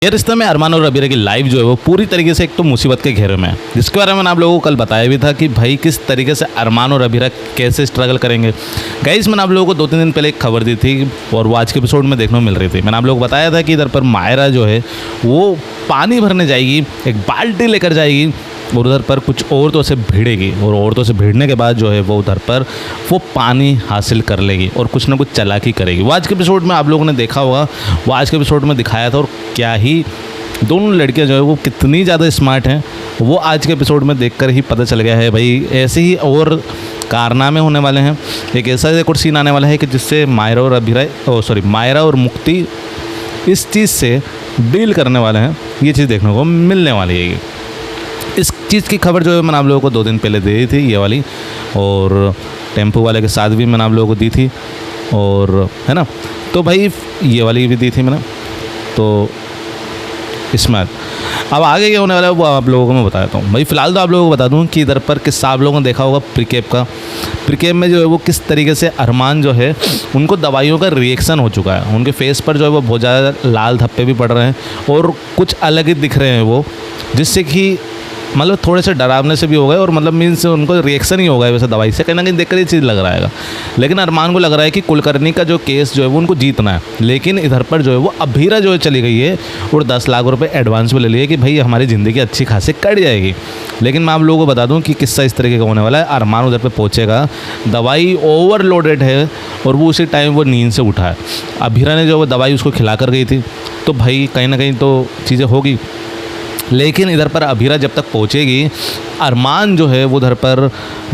ये रिश्ते में अरमान और अबीरा की लाइफ जो है वो पूरी तरीके से एक तो मुसीबत के घेरे में है, जिसके बारे में मैंने आप लोगों को कल बताया भी था कि भाई किस तरीके से अरमान और अबीरा कैसे स्ट्रगल करेंगे। गाइस मैंने आप लोगों को 2-3 दिन पहले एक खबर दी थी और वो आज के एपिसोड में देखने को मिल रही थी। मैंने आप लोगों को बताया था कि इधर पर मायरा जो है वो पानी भरने जाएगी, एक बाल्टी लेकर जाएगी और उधर पर कुछ औरतों से भिड़ेगी और औरतों से भिड़ने के बाद जो है वो उधर पर वो पानी हासिल कर लेगी और कुछ ना कुछ चालाकी करेगी। वो आज के एपिसोड में आप लोगों ने देखा होगा, वो आज के एपिसोड में दिखाया था और क्या ही दोनों लड़कियां जो है वो कितनी ज़्यादा स्मार्ट हैं वो आज के एपिसोड में देखकर ही पता चल गया है। भाई ऐसे ही और कारनामे होने वाले हैं। एक ऐसा एक और सीन आने वाला है कि जिससे मायरा और मुक्ति इस चीज़ से डील करने वाले हैं। ये चीज़ देखने को मिलने वाली है। इस चीज़ की खबर जो है मैंने आप लोगों को 2 दिन पहले दे दी थी ये वाली, और टेम्पो वाले के साथ भी मैंने आप लोगों को दी थी, और है ना, तो भाई ये वाली भी दी थी मैंने। तो इसमें अब आगे क्या होने वाला है वो आप लोगों को मैं बताता हूँ। भाई फ़िलहाल तो आप लोगों को बता दूँ कि इधर पर किस्सा आप लोगों ने देखा होगा प्रीकेप में जो है वो किस तरीके से अरमान जो है उनको दवाइयों का रिएक्शन हो चुका है। उनके फेस पर जो है वो बहुत ज़्यादा लाल धब्बे भी पड़ रहे हैं और कुछ अलग ही दिख रहे हैं वो, जिससे कि मतलब थोड़े से डरावने से भी हो गए और मतलब मीन्स उनको रिएक्शन ही हो गया वैसे दवाई से, कहीं ना कहीं देखकर ये चीज़ लग रहा है। लेकिन अरमान को लग रहा है कि कुलकर्णी का जो केस जो है वो उनको जीतना है, लेकिन इधर पर जो है वो अभीरा जो है चली गई है और 10 लाख रुपए एडवांस में ले लिए कि भाई हमारी ज़िंदगी अच्छी खासी कट जाएगी। लेकिन मैं आप लोगों को बता दूं कि किस्सा इस तरीके का होने वाला है। अरमान उधर पर पहुँचेगा, दवाई ओवरलोडेड है और वो उसी टाइम वो नींद से उठा है। अभीरा ने जो वो दवाई उसको खिला कर गई थी, तो भाई कहीं ना कहीं तो चीज़ें होगी। लेकिन इधर पर अभीरा जब तक पहुंचेगी, अरमान जो है वो उधर पर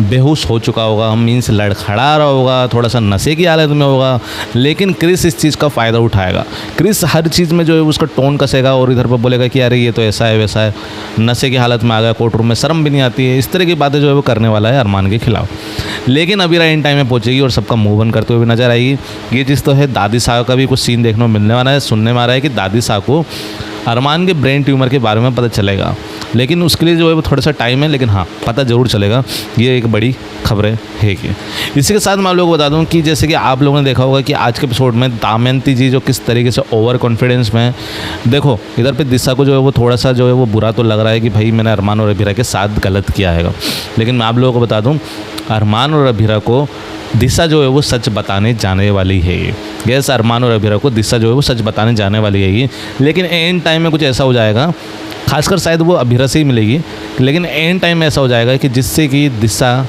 बेहोश हो चुका होगा, मीन्स लड़खड़ा रहा होगा, थोड़ा सा नशे की हालत में होगा। लेकिन क्रिस इस चीज़ का फ़ायदा उठाएगा। क्रिस हर चीज़ में जो है उसका टोन कसेगा और इधर पर बोलेगा कि अरे ये तो ऐसा है वैसा है, नशे की हालत में आ गया, कोर्ट रूम में शर्म भी नहीं आती है, इस तरह की बातें जो है वो करने वाला है अरमान के खिलाफ। लेकिन अभीरा इन टाइम में पहुँचेगी और सबका मुँह बंद करते हुए नजर आएगी। ये चीज़ तो है। दादी साहब का भी कुछ सीन देखने को मिलने वाला है। सुनने में आ रहा है कि दादी साहब को अरमान के ब्रेन ट्यूमर के बारे में पता चलेगा, लेकिन उसके लिए जो है वो थोड़ा सा टाइम है, लेकिन हाँ पता ज़रूर चलेगा। ये एक बड़ी खबरें है कि इसी के साथ मैं आप लोगों को बता दूं कि जैसे कि आप लोगों ने देखा होगा कि आज के एपिसोड में दमयंती जी जो किस तरीके से ओवर कॉन्फिडेंस में है। देखो इधर पे दिशा को जो है वो थोड़ा सा जो है वो बुरा तो लग रहा है कि भाई मैंने अरमान और अभीरा के साथ गलत किया है, लेकिन मैं आप लोगों को बता दूँ अरमान और अभीरा को दिशा जो है वो सच बताने जाने वाली है। यस, अरमान और अभीरा को दिशा जो है वो सच बताने जाने वाली है ये। लेकिन एंड टाइम में कुछ ऐसा हो जाएगा, खासकर शायद वो अभीरा से ही मिलेगी, लेकिन एंड टाइम में ऐसा हो जाएगा कि जिससे कि दिशा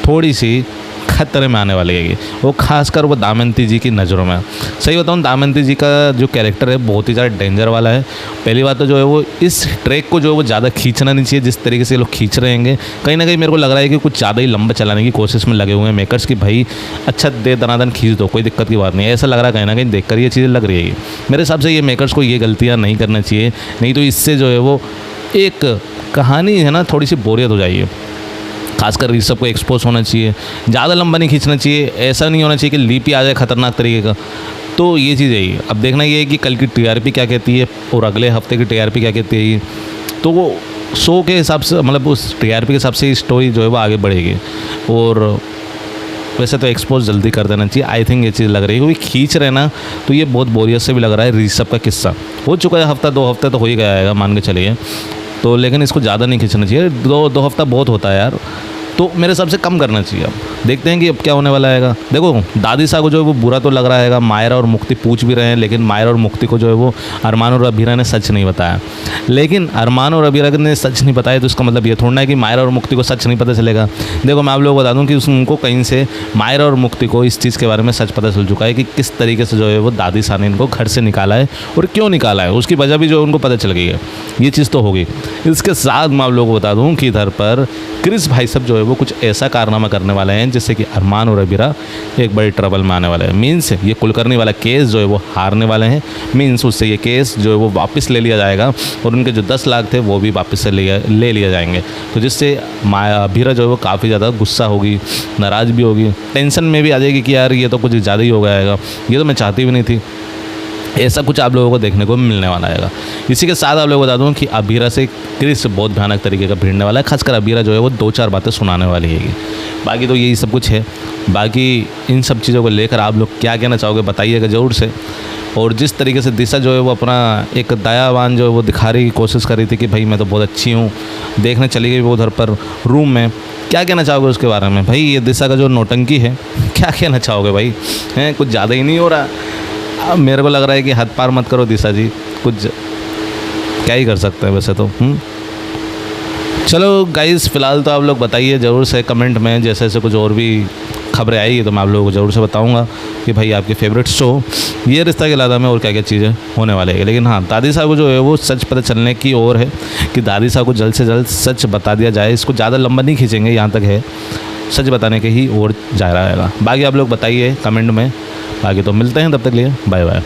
थोड़ी सी खतरे में आने वाली है। वो खासकर वो दमयंती जी की नज़रों में। सही बताऊँ, दमयंती जी का जो कैरेक्टर है बहुत ही ज़्यादा डेंजर वाला है। पहली बात तो जो है वो इस ट्रैक को जो है वो ज़्यादा खींचना नहीं चाहिए जिस तरीके से लोग खींच रहे हैं। कहीं ना कहीं मेरे को लग रहा है कि कुछ ज़्यादा ही लंबा चलाने की कोशिश में लगे हुए हैं मेकर्स की भाई अच्छा दे दनादन खींच दो, कोई दिक्कत की बात नहीं है। ऐसा लग रहा है कहीं ना कहीं देखकर ये चीज़ें लग रही है। मेरे हिसाब से ये मेकर्स को ये गलतियाँ नहीं करना चाहिए, नहीं तो इससे जो है वो एक कहानी है ना थोड़ी सी बोरियत हो जाएगी। खासकर ऋषभ को एक्सपोज होना चाहिए, ज़्यादा लंबा नहीं खींचना चाहिए। ऐसा नहीं होना चाहिए कि लीप ही आ जाए खतरनाक तरीके का। तो ये चीज़ है। अब देखना ये है कि कल की टीआरपी क्या कहती है और अगले हफ्ते की टीआरपी क्या कहती है। तो वो शो के हिसाब से मतलब उस टीआरपी के हिसाब से स्टोरी जो है वो आगे बढ़ेगी। और वैसे तो एक्सपोज जल्दी कर देना चाहिए, आई थिंक ये चीज़ लग रही है। क्योंकि खींच रहे ना तो ये बहुत बोरियत से भी लग रहा है। ऋषभ का किस्सा हो चुका है, हफ्ता 2 हफ्ते तो हो ही गया है मान के चलिए, तो लेकिन इसको ज़्यादा नहीं खींचना चाहिए। 2 हफ्ता बहुत होता है यार, तो मेरे हिसाब से कम करना चाहिए। अब देखते हैं कि अब क्या होने वाला है। देखो दादी साहब को जो है वो बुरा तो लग रहा है। मायरा और मुक्ति पूछ भी रहे हैं, लेकिन मायरा और मुक्ति को जो है वो अरमान और अभीरा ने सच नहीं बताया। लेकिन अरमान और अभीरा ने सच नहीं बताया तो इसका मतलब ये थोड़ा है कि मायरा और मुक्ति को सच नहीं पता चलेगा। देखो मैं आप लोगों को बता दूं कि उनको कहीं से मायरा और मुक्ति को इस चीज़ के बारे में सच पता चल चुका है कि किस तरीके से जो है वो दादी साहब ने इनको घर से निकाला है और क्यों निकाला है, उसकी वजह भी जो है उनको पता चल गई है। ये चीज़ तो होगी। इसके साथ मैं आप लोगों को बता दूँ कि इधर पर क्रिस भाई साहब जो है वो कुछ ऐसा कारनामा करने वाले हैं जिससे कि अरमान और अभीरा एक बड़ी ट्रबल में आने वाले हैं। मीन्स ये कुलकर्णी वाला केस जो है वो हारने वाले हैं। मीन्स उससे ये केस जो है वो वापस ले लिया जाएगा और उनके जो 10 लाख थे वो भी वापस से ले लिया जाएंगे। तो जिससे अभीरा जो है वो काफ़ी ज़्यादा गुस्सा होगी, नाराज़ भी होगी, टेंशन में भी आ जाएगी कि यार ये तो कुछ ज़्यादा ही हो गया है, ये तो मैं चाहती भी नहीं थी। ऐसा कुछ आप लोगों को देखने को मिलने वाला है। इसी के साथ आप लोगों को बता दूं कि अभीरा से क्रिस बहुत भयानक तरीके का भिड़ने वाला है। खासकर अभीरा जो है वो 2-4 बातें सुनाने वाली है। बाकी तो यही सब कुछ है। बाकी इन सब चीज़ों को लेकर आप लोग क्या कहना चाहोगे बताइएगा ज़रूर से। और जिस तरीके से दिशा जो है वो अपना एक दयावान जो है वो दिखा रही कोशिश कर रही थी कि भाई मैं तो बहुत अच्छी हूँ, देखने चली गई वो उधर पर रूम में। क्या कहना चाहोगे उसके बारे में भाई? ये दिशा का जो नौटंकी है, क्या कहना चाहोगे भाई? हैं, कुछ ज़्यादा ही नहीं हो रहा? अब मेरे को लग रहा है कि हद पार मत करो दिशा जी, कुछ क्या ही कर सकते हैं वैसे तो। चलो गाइस, फ़िलहाल तो आप लोग बताइए ज़रूर से कमेंट में, जैसे जैसे कुछ और भी खबरें आएगी तो मैं आप लोगों को ज़रूर से बताऊंगा कि भाई आपके फेवरेट शो ये रिश्ता के अलावा में और क्या क्या चीज़ें होने वाली है। लेकिन हाँ, दादी साहब को जो है वो सच पता चलने की ओर है कि दादी साहब को जल्द से जल्द सच बता दिया जाए। इसको ज़्यादा लंबा नहीं खींचेंगे, यहाँ तक है, सच बताने के ही ओर जा रहा है। बाकी आप लोग बताइए कमेंट में। बाकी तो मिलते हैं, तब तक लिए बाय बाय।